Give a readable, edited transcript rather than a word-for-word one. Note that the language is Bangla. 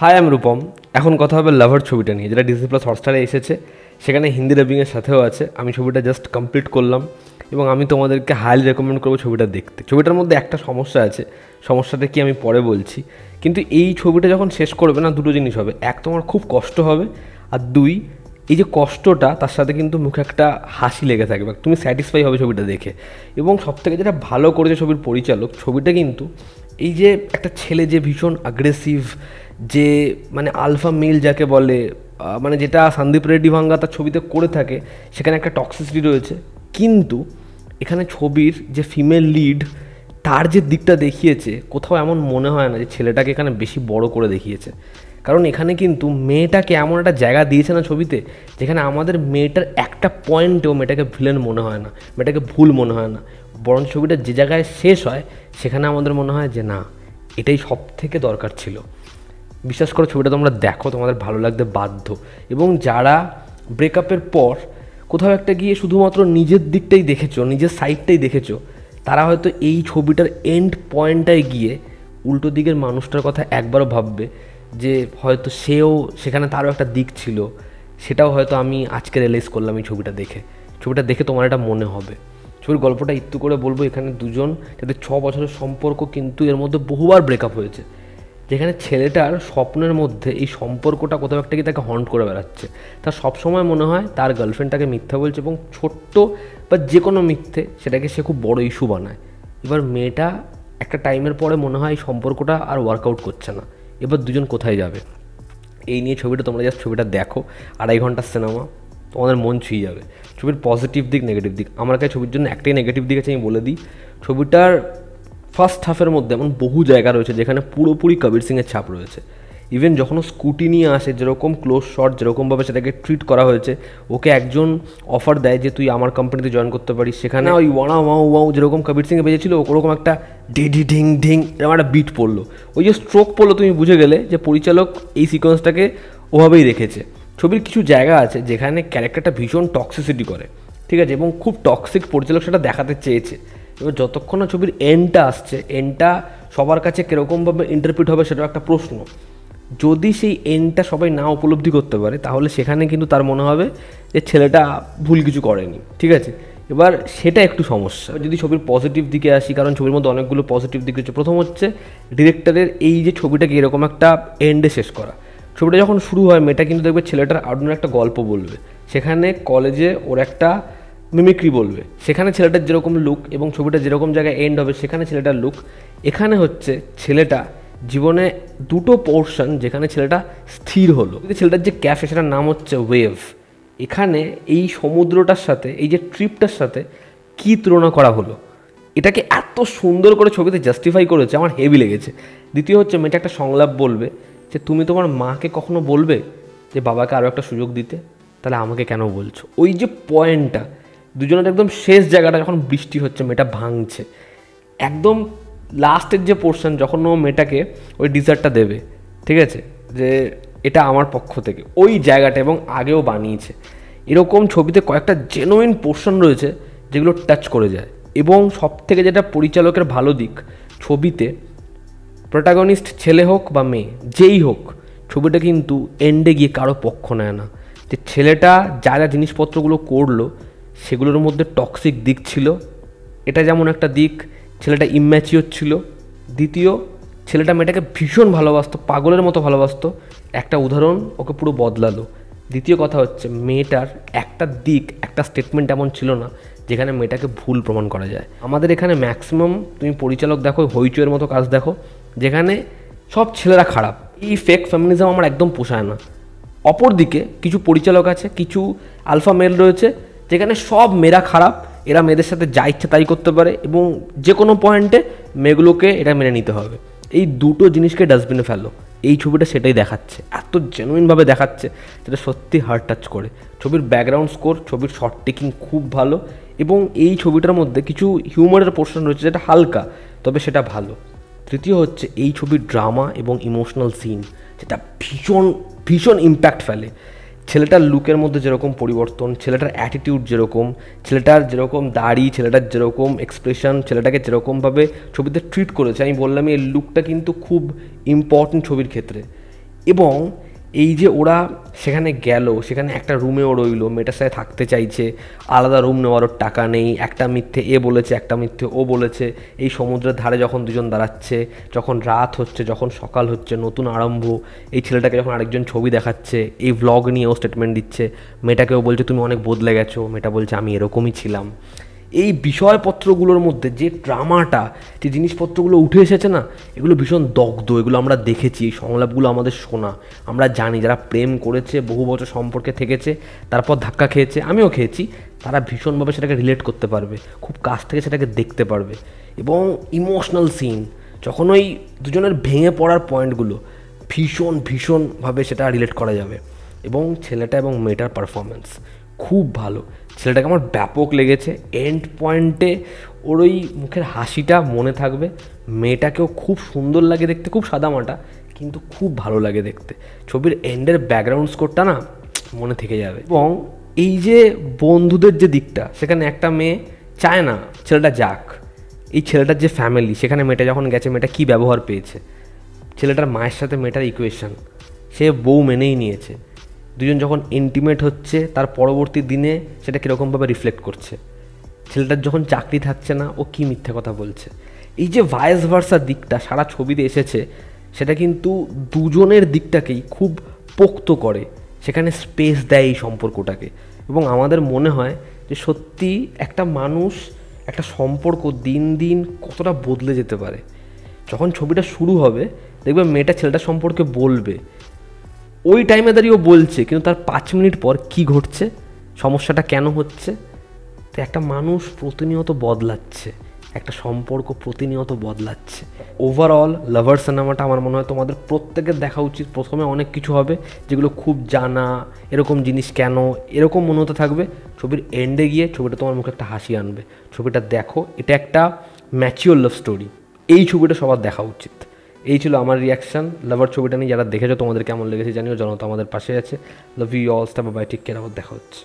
হাই আমি রূপম। এখন কথা হবে লাভার ছবিটা নিয়ে, যেটা ডিজনি প্লাস হটস্টারে এসেছে, সেখানে হিন্দি ডাবিংয়ের সাথেও আছে। আমি ছবিটা জাস্ট কমপ্লিট করলাম এবং আমি তোমাদেরকে হাইলি রেকমেন্ড করবো ছবিটা দেখতে। ছবিটার মধ্যে একটা সমস্যা আছে, সমস্যাটা কি আমি পরে বলছি, কিন্তু এই ছবিটা যখন শেষ করবে না, দুটো জিনিস হবে। এক, তোমার খুব কষ্ট হবে, আর দুই, এই যে কষ্টটা তার সাথে কিন্তু মুখে একটা হাসি লেগে থাকবে, তুমি স্যাটিসফাই হবে ছবিটা দেখে। এবং সবথেকে যেটা ভালো করেছে ছবির পরিচালক, ছবিটা কিন্তু এই যে একটা ছেলে যে ভীষণ অ্যাগ্রেসিভ, যে মানে আলফা মেল যাকে বলে, মানে যেটা সন্দীপ রেড্ডি ভাঙ্গা তার ছবিতে করে থাকে, সেখানে একটা টক্সিসিটি রয়েছে। কিন্তু এখানে ছবির যে ফিমেল লিড, তার যে দিকটা দেখিয়েছে, কোথাও এমন মনে হয় না যে ছেলেটাকে এখানে বেশি বড় করে দেখিয়েছে। কারণ এখানে কিন্তু মেয়েটাকে এমন একটা জায়গা দিয়েছে না ছবিতে, যেখানে আমাদের মেয়েটার একটা পয়েন্টেও মেয়েটাকে ভিলেন মনে হয় না, মেয়েটাকে ভুল মনে হয় না। বরং ছবিটা যে জায়গায় শেষ হয়, সেখানে আমাদের মনে হয় যে না, এটাই সব থেকে দরকার ছিল। বিশ্বাস করো, ছবিটা তোমরা দেখো, তোমাদের ভালো লাগতে বাধ্য। এবং যারা ব্রেকআপের পর কোথাও একটা গিয়ে শুধুমাত্র নিজের দিকটাই দেখেছো, নিজের সাইডটাই দেখেছো, তারা হয়তো এই ছবিটার এন্ড পয়েন্টটায় গিয়ে উল্টো দিকের মানুষটার কথা একবারও ভাববে, যে হয়তো সেও সেখানে তারও একটা দিক ছিল। সেটাও হয়তো আমি আজকে রিয়েলাইজ করলাম এই ছবিটা দেখে। ছবিটা দেখে তোমার এটা মনে হবে। ছবির গল্পটা একটু করে বলবো। এখানে দুজন, যাদের 6 বছরের সম্পর্ক, কিন্তু এর মধ্যে বহুবার ব্রেকআপ হয়েছে, যেখানে ছেলেটার স্বপ্নের মধ্যে এই সম্পর্কটা কোথাও একটা কি তাকে হন্ট করে বেড়াচ্ছে। তার সবসময় মনে হয় তার গার্লফ্রেন্ড তাকে মিথ্যা বলছে, এবং ছোট্ট বা যে কোনো মিথ্যে সেটাকে সে খুব বড় ইস্যু বানায়। এবার মেয়েটা একটা টাইমের পরে মনে হয় এই সম্পর্কটা আর ওয়ার্কআউট করছে না, এবার দুজন কোথায় যাবে, এই নিয়ে ছবিটা। তোমরা জাস্ট ছবিটা দেখো, 2.5 ঘন্টার সিনেমা, তোমাদের মন ছুঁয়ে যাবে। ছবির পজিটিভ দিক, নেগেটিভ দিক, আমার কাছে ছবির জন্য একটাই নেগেটিভ দিক আছে, আমি বলে দিই। ছবিটার ফার্স্ট হাফের মধ্যে এমন বহু জায়গা রয়েছে যেখানে পুরোপুরি কবির সিংয়ের ছাপ রয়েছে। ইভেন যখন ও স্কুটি নিয়ে আসে, যেরকম ক্লোজ শট, যেরকমভাবে সেটাকে ট্রিট করা হয়েছে, ওকে একজন অফার দেয় যে তুই আমার কোম্পানিতে জয়েন করতে পারিস, সেখানে ওই ওয়ানা ওয়াও ওয়াও যেরকম কবির সিংয়ে বেজেছিল, ওরকম একটা ডিডি ঢিং ঢিং এরকম একটা বিট পড়লো। ওই যে স্ট্রোক পড়লো, তুমি বুঝে গেলে যে পরিচালক এই সিকোয়েন্সটাকে ওভাবেই রেখেছে। ছবির কিছু জায়গা আছে যেখানে ক্যারেক্টারটা ভীষণ টক্সিসিটি করে, ঠিক আছে, এবং খুব টক্সিক পরিচালক সেটা দেখাতে চেয়েছে। এবার যতক্ষণ না ছবির এন্ডটা আসছে, এন্ডটা সবার কাছে কীরকমভাবে ইন্টারপ্রিট হবে সেটাও একটা প্রশ্ন। যদি সেই এন্ডটা সবাই না উপলব্ধি করতে পারে, তাহলে সেখানে কিন্তু তার মনে হবে যে ছেলেটা ভুল কিছু করেনি, ঠিক আছে। এবার সেটা একটু সমস্যা। যদি ছবির পজিটিভ দিকে আসি, কারণ ছবির মধ্যে অনেকগুলো পজিটিভ দিক রয়েছে। প্রথম হচ্ছে ডিরেক্টরের এই যে ছবিটাকে এরকম একটা এন্ডে শেষ করা। ছবিটা যখন শুরু হয়, মেয়েটা কিন্তু দেখবে ছেলেটার আউটডোর একটা গল্প বলবে, সেখানে কলেজে ওর একটা মিমিক্রি বলবে, সেখানে ছেলেটার যেরকম লুক, এবং ছবিটা যেরকম জায়গায় এন্ড হবে সেখানে ছেলেটার লুক। এখানে হচ্ছে ছেলেটা জীবনে দুটো পোর্শন যেখানে ছেলেটা স্থির হলো। ছেলেটার যে ক্যাফে, সেটার নাম হচ্ছে ওয়েভ। এখানে এই সমুদ্রটার সাথে, এই যে ট্রিপটার সাথে কী তুলনা করা হলো, এটাকে এত সুন্দর করে ছবিতে জাস্টিফাই করেছে, আমার হেভি লেগেছে। দ্বিতীয় হচ্ছে, মেয়েটা একটা সংলাপ বলবে যে তুমি তোমার মাকে কখনো বলবে যে বাবাকে আরও একটা সুযোগ দিতে, তাহলে আমাকে কেন বলছো। ওই যে পয়েন্টটা, দুজনের একদম শেষ জায়গাটা, যখন বৃষ্টি হচ্ছে, মেয়েটা ভাঙছে, একদম লাস্টের যে পোর্শন, যখন ও মেয়েটাকে ওই ডিজার্টটা দেবে, ঠিক আছে, যে এটা আমার পক্ষ থেকে, ওই জায়গাটা, এবং আগেও বানিয়েছে। এরকম ছবিতে কয়েকটা জেনুইন পোর্শন রয়েছে যেগুলো টাচ করে যায়। এবং সব থেকে যেটা পরিচালকের ভালো দিক, ছবিতে প্রোটাগনিস্ট ছেলে হোক বা মেয়ে, যেই হোক, ছবিটা কিন্তু এন্ডে গিয়ে কারো পক্ষ নেয় না। যে ছেলেটা যা যা জিনিসপত্রগুলো করলো, সেগুলোর মধ্যে টক্সিক দিক ছিল, এটা যেমন একটা দিক। ছেলেটা ইম্যাচিওর ছিল। দ্বিতীয়, ছেলেটা মেয়েটাকে ভীষণ ভালোবাসতো, পাগলের মতো ভালোবাসতো, একটা উদাহরণ ওকে পুরো বদলালো। দ্বিতীয় কথা হচ্ছে, মেয়েটার একটা দিক, একটা স্টেটমেন্ট এমন ছিল না যেখানে মেয়েটাকে ভুল প্রমাণ করা যায়। আমাদের এখানে ম্যাক্সিমাম তুমি পরিচালক দেখো, হইচইয়ের মতো কাজ দেখো, যেখানে সব ছেলেরা খারাপ। এই ফেক ফেমিনিজম আমার একদম পোষায় না। অপরদিকে কিছু পরিচালক আছে, কিছু আলফা মেল রয়েছে, যেখানে সব মেয়েরা খারাপ, এরা মেয়েদের সাথে যা ইচ্ছে তাই করতে পারে, এবং যে কোনো পয়েন্টে মেয়েগুলোকে এটা মেনে নিতে হবে। এই দুটো জিনিসকে ডাস্টবিনে ফেলো। এই ছবিটা সেটাই দেখাচ্ছে, এত জেনুইনভাবে দেখাচ্ছে, যেটা সত্যি হার্ট টাচ করে। ছবির ব্যাকগ্রাউন্ড স্কোর, ছবির শর্ট টেকিং খুব ভালো, এবং এই ছবিটার মধ্যে কিছু হিউমারের পোর্শন রয়েছে যেটা হালকা, তবে সেটা ভালো। তৃতীয় হচ্ছে, এই ছবির ড্রামা এবং ইমোশনাল সিন, যেটা ভীষণ ভীষণ ইম্প্যাক্ট ফেলে। ছেলেটার লুকের মধ্যে যেরকম পরিবর্তন, ছেলেটার অ্যাটিটিউড যেরকম, ছেলেটার যেরকম দাড়ি, ছেলেটার যেরকম এক্সপ্রেশন, ছেলেটাকে যেরকমভাবে ছবিতে ট্রিট করেছে, আমি বললাম এই লুকটা কিন্তু খুব ইম্পর্টেন্ট ছবির ক্ষেত্রে। এবং এই যে ওরা সেখানে গেল, সেখানে একটা রুমেও রইলো, মেয়েটার সাথে থাকতে চাইছে, আলাদা রুম নেওয়ার ওর টাকা নেই, একটা মিথ্যে এ বলেছে, একটা মিথ্যে ও বলেছে, এই সমুদ্রের ধারে যখন দুজন দাঁড়াচ্ছে, যখন রাত হচ্ছে, যখন সকাল হচ্ছে, নতুন আরম্ভ, এই ছেলেটাকে যখন আরেকজন ছবি দেখাচ্ছে, এই ভ্লগ নিয়ে ও স্টেটমেন্ট দিচ্ছে, মেয়েটাকেও বলছে তুমি অনেক বদলে গেছো, মেয়েটা বলছে আমি এরকমই ছিলাম। এই বিষয়পত্রগুলোর মধ্যে যে ড্রামাটা, যে জিনিসপত্রগুলো উঠে এসেছে না, এগুলো ভীষণ দগ্ধ, এগুলো আমরা দেখেছি, এই সংলাপগুলো আমাদের শোনা, আমরা জানি যারা প্রেম করেছে, বহু বছর সম্পর্কে থেকেছে, তারপর ধাক্কা খেয়েছে, আমিও খেয়েছি, তারা ভীষণভাবে সেটাকে রিলেট করতে পারবে, খুব কাছ থেকে সেটাকে দেখতে পারবে। এবং ইমোশনাল সিন, যখন ওই দুজনের ভেঙে পড়ার পয়েন্টগুলো ভীষণভাবে সেটা রিলেট করা যাবে। এবং ছেলেটা এবং মেয়েটার পারফরমেন্স খুব ভালো, ছেলেটাকে আমার ব্যাপক লেগেছে। এন্ড পয়েন্টে ওর ওই মুখের হাসিটা মনে থাকবে, মেয়েটাকেও খুব সুন্দর লাগে দেখতে, খুব সাদামাটা কিন্তু খুব ভালো লাগে দেখতে। ছবির এন্ডের ব্যাকগ্রাউন্ড স্কোরটা না মনে থেকে যাবে। এবং এই যে বন্ধুদের যে দিকটা, সেখানে একটা মেয়ে চায় না ছেলেটা যাক, এই ছেলেটার যে ফ্যামিলি, সেখানে মেয়েটা যখন গেছে, মেয়েটা কী ব্যবহার পেয়েছে, ছেলেটার মায়ের সাথে মেয়েটার ইকুয়েশন, সে বউ মেনেই নিয়েছে, দুজন যখন ইন্টিমেট হচ্ছে তার পরবর্তী দিনে সেটা কীরকমভাবে রিফ্লেক্ট করছে, ছেলেটার যখন চাকরি থাকছে না ও কী মিথ্যে কথা বলছে, এই যে ভায়েস ভার্সার দিকটা সারা ছবিতে এসেছে, সেটা কিন্তু দুজনের দিকটাকেই খুব পোক্ত করে, সেখানে স্পেস দেয় এই সম্পর্কটাকে। এবং আমাদের মনে হয় যে সত্যি একটা মানুষ, একটা সম্পর্ক দিন দিন কতটা বদলে যেতে পারে। যখন ছবিটা শুরু হবে দেখবে মেয়েটা ছেলেটার সম্পর্কে বলবে, ওই টাইমে দাঁড়িয়ে ও বলছে, কিন্তু তার 5 মিনিট পর কি ঘটছে, সমস্যাটা কেন হচ্ছে। তো একটা মানুষ প্রতিনিয়ত বদলাচ্ছে, একটা সম্পর্ক প্রতিনিয়ত বদলাচ্ছে। ওভারঅল লাভার সিনেমাটা আমার মনে হয় তোমাদের প্রত্যেকের দেখা উচিত। প্রথমে অনেক কিছু হবে যেগুলো খুব জানা, এরকম জিনিস কেন, এরকম মনে হতে থাকবে। ছবির এন্ডে গিয়ে ছবিটা তোমার মুখে একটা হাসি আনবে। ছবিটা দেখো, এটা একটা ম্যাচিওর লাভ স্টোরি, এই ছবিটা সবার দেখা উচিত। এই ছিল আমার রিয়াকশান লাভার ছবিটা নিয়ে। যারা দেখেছো তোমাদের কেমন লেগেছে জানিও, জনতা আমাদের পাশে আছে। Love you all, stop bye, take care, আবার দেখা হচ্ছে।